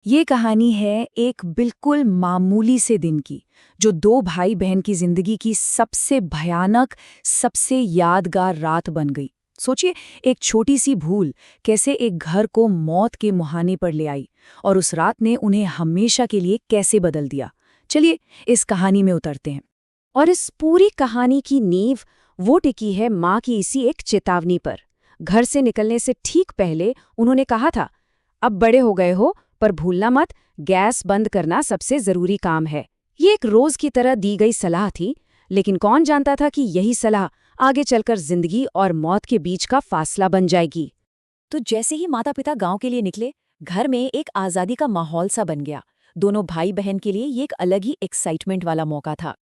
ये कहानी है एक बिल्कुल मामूली से दिन की, जो दो भाई बहन की जिंदगी की सबसे भयानक, सबसे यादगार रात बन गई। सोचिए, एक छोटी सी भूल कैसे एक घर को मौत के मुहाने पर ले आई, और उस रात ने उन्हें हमेशा के लिए कैसे बदल दिया। चलिए इस कहानी में उतरते हैं। और इस पूरी कहानी की नींव वो टिकी है माँ की इसी एक चेतावनी पर। घर से निकलने से ठीक पहले उन्होंने कहा था, अब बड़े हो गए हो, पर भूलना मत, गैस बंद करना सबसे जरूरी काम है। ये एक रोज की तरह दी गई सलाह थी, लेकिन कौन जानता था कि यही सलाह आगे चलकर जिंदगी और मौत के बीच का फासला बन जाएगी। तो जैसे ही माता पिता गांव के लिए निकले, घर में एक आज़ादी का माहौल सा बन गया। दोनों भाई बहन के लिए ये एक अलग ही एक्साइटमेंट वाला मौका था।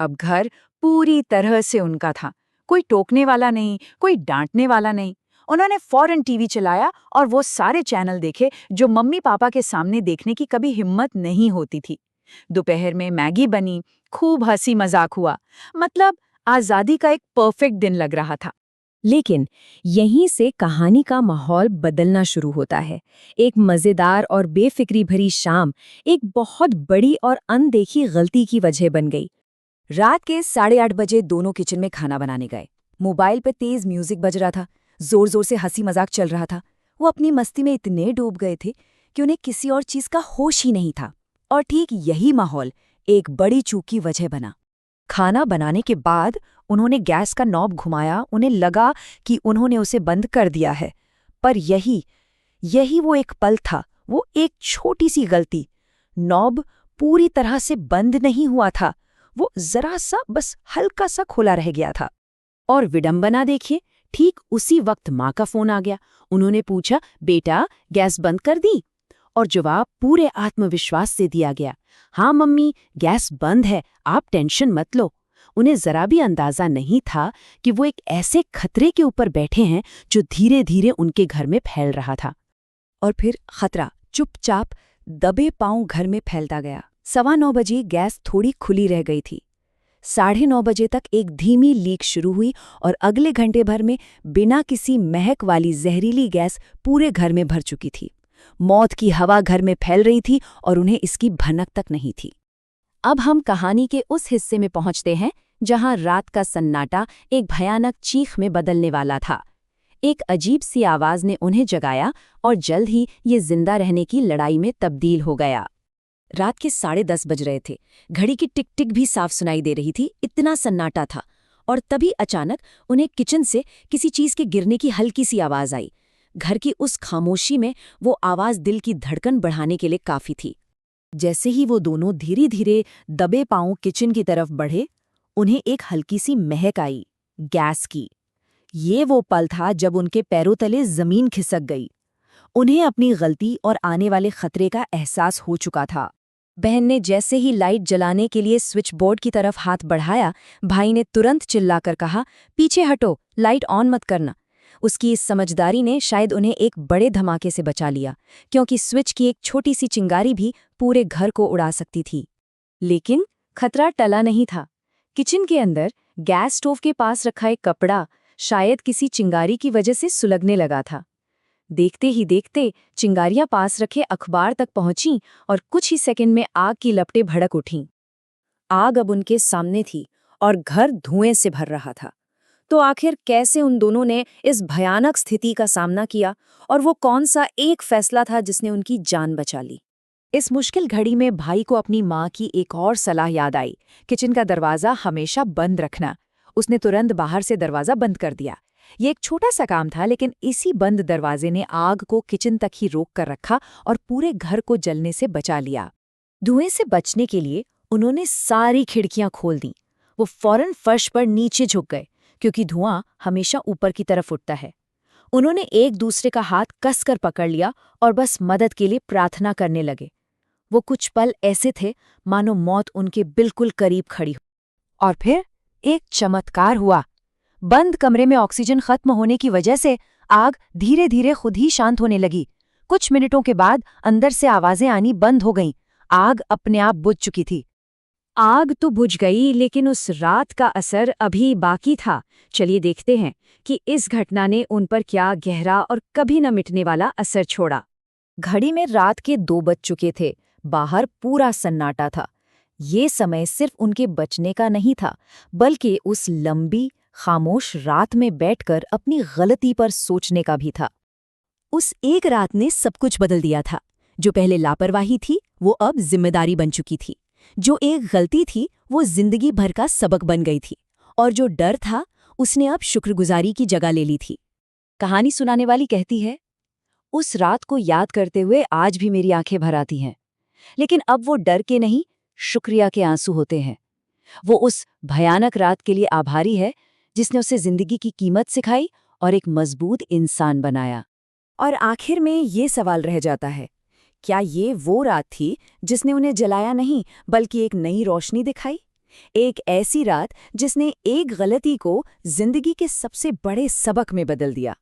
अब घर पूरी तरह से उनका था। कोई टोकने वाला नहीं, कोई डांटने वाला नहीं। उन्होंने फौरन टीवी चलाया और वो सारे चैनल देखे जो मम्मी पापा के सामने देखने की कभी हिम्मत नहीं होती थी। दोपहर में मैगी बनी, खूब हंसी मजाक हुआ। मतलब आज़ादी का एक परफेक्ट दिन लग रहा था। लेकिन यहीं से कहानी का माहौल बदलना शुरू होता है। एक मजेदार और बेफिक्री भरी शाम एक बहुत बड़ी और अनदेखी गलती की वजह बन गई। रात के 8:30 बजे दोनों किचन में खाना बनाने गए। मोबाइल पे तेज म्यूजिक बज रहा था, जोर जोर से हंसी मजाक चल रहा था। वो अपनी मस्ती में इतने डूब गए थे कि उन्हें किसी और चीज का होश ही नहीं था। और ठीक यही माहौल एक बड़ी चूक की वजह बना। खाना बनाने के बाद उन्होंने गैस का नॉब घुमाया। उन्हें लगा कि उन्होंने उसे बंद कर दिया है, पर यही यही वो एक पल था, वो एक छोटी सी गलती। नॉब पूरी तरह से बंद नहीं हुआ था, वो जरा सा, बस हल्का सा खुला रह गया था। और विडंबना देखिए, ठीक उसी वक्त माँ का फोन आ गया। उन्होंने पूछा, बेटा गैस बंद कर दी? और जवाब पूरे आत्मविश्वास से दिया गया, हाँ मम्मी, गैस बंद है, आप टेंशन मत लो। उन्हें जरा भी अंदाजा नहीं था कि वो एक ऐसे खतरे के ऊपर बैठे हैं जो धीरे धीरे उनके घर में फैल रहा था। और फिर खतरा चुपचाप दबे पांव घर में फैलता गया। 9:15 बजे गैस थोड़ी खुली रह गई थी। 9:30 बजे तक एक धीमी लीक शुरू हुई और अगले घंटे भर में बिना किसी महक वाली जहरीली गैस पूरे घर में भर चुकी थी। मौत की हवा घर में फैल रही थी और उन्हें इसकी भनक तक नहीं थी। अब हम कहानी के उस हिस्से में पहुंचते हैं जहां रात का सन्नाटा एक भयानक चीख में बदलने वाला था। एक अजीब सी आवाज ने उन्हें जगाया और जल्द ही ये जिंदा रहने की लड़ाई में तब्दील हो गया। रात के 10:30 बज रहे थे। घड़ी की टिक टिक भी साफ सुनाई दे रही थी, इतना सन्नाटा था। और तभी अचानक उन्हें किचन से किसी चीज के गिरने की हल्की सी आवाज आई। घर की उस खामोशी में वो आवाज दिल की धड़कन बढ़ाने के लिए काफी थी। जैसे ही वो दोनों धीरे धीरे दबे पांव किचन की तरफ बढ़े, उन्हें एक हल्की सी महक आई, गैस की। ये वो पल था जब उनके पैरों तले जमीन खिसक गई। उन्हें अपनी गलती और आने वाले खतरे का एहसास हो चुका था। बहन ने जैसे ही लाइट जलाने के लिए स्विच बोर्ड की तरफ हाथ बढ़ाया, भाई ने तुरंत चिल्लाकर कहा, पीछे हटो, लाइट ऑन मत करना। उसकी इस समझदारी ने शायद उन्हें एक बड़े धमाके से बचा लिया, क्योंकि स्विच की एक छोटी सी चिंगारी भी पूरे घर को उड़ा सकती थी। लेकिन खतरा टला नहीं था। किचन के अंदर गैस स्टोव के पास रखा एक कपड़ा शायद किसी चिंगारी की वजह से सुलगने लगा था। देखते ही देखते चिंगारियां पास रखे अखबार तक पहुंचीं और कुछ ही सेकंड में आग की लपटें भड़क उठीं। आग अब उनके सामने थी और घर धुएं से भर रहा था। तो आखिर कैसे उन दोनों ने इस भयानक स्थिति का सामना किया, और वो कौन सा एक फैसला था जिसने उनकी जान बचा ली? इस मुश्किल घड़ी में भाई को अपनी माँ की एक और सलाह याद आई, किचन का दरवाज़ा हमेशा बंद रखना। उसने तुरंत बाहर से दरवाज़ा बंद कर दिया। ये एक छोटा सा काम था, लेकिन इसी बंद दरवाजे ने आग को किचन तक ही रोक कर रखा और पूरे घर को जलने से बचा लिया। धुएं से बचने के लिए उन्होंने सारी खिड़कियां खोल दी। वो फौरन फर्श पर नीचे झुक गए, क्योंकि धुआं हमेशा ऊपर की तरफ उठता है। उन्होंने एक दूसरे का हाथ कसकर पकड़ लिया और बस मदद के लिए प्रार्थना करने लगे। वो कुछ पल ऐसे थे मानो मौत उनके बिल्कुल करीब खड़ी हो। और फिर एक चमत्कार हुआ। बंद कमरे में ऑक्सीजन खत्म होने की वजह से आग धीरे धीरे खुद ही शांत होने लगी। कुछ मिनटों के बाद अंदर से आवाजें आनी बंद हो गईं। आग अपने आप बुझ चुकी थी। आग तो बुझ गई, लेकिन उस रात का असर अभी बाकी था। चलिए देखते हैं कि इस घटना ने उन पर क्या गहरा और कभी न मिटने वाला असर छोड़ा। घड़ी में रात के 2 बज चुके थे। बाहर पूरा सन्नाटा था। ये समय सिर्फ उनके बचने का नहीं था, बल्कि उस लंबी, खामोश रात में बैठकर अपनी गलती पर सोचने का भी था। उस एक रात ने सब कुछ बदल दिया था। जो पहले लापरवाही थी, वो अब जिम्मेदारी बन चुकी थी। जो एक गलती थी, वो जिंदगी भर का सबक बन गई थी। और जो डर था, उसने अब शुक्रगुजारी की जगह ले ली थी। कहानी सुनाने वाली कहती है, उस रात को याद करते हुए आज भी मेरी आंखें भर आती हैं। लेकिन अब वो डर के नहीं, शुक्रिया के आंसू होते हैं। वो उस भयानक रात के लिए आभारी है जिसने उसे जिंदगी की कीमत सिखाई और एक मजबूत इंसान बनाया। और आखिर में ये सवाल रह जाता है, क्या ये वो रात थी जिसने उन्हें जलाया नहीं, बल्कि एक नई रोशनी दिखाई? एक ऐसी रात जिसने एक गलती को जिंदगी के सबसे बड़े सबक में बदल दिया।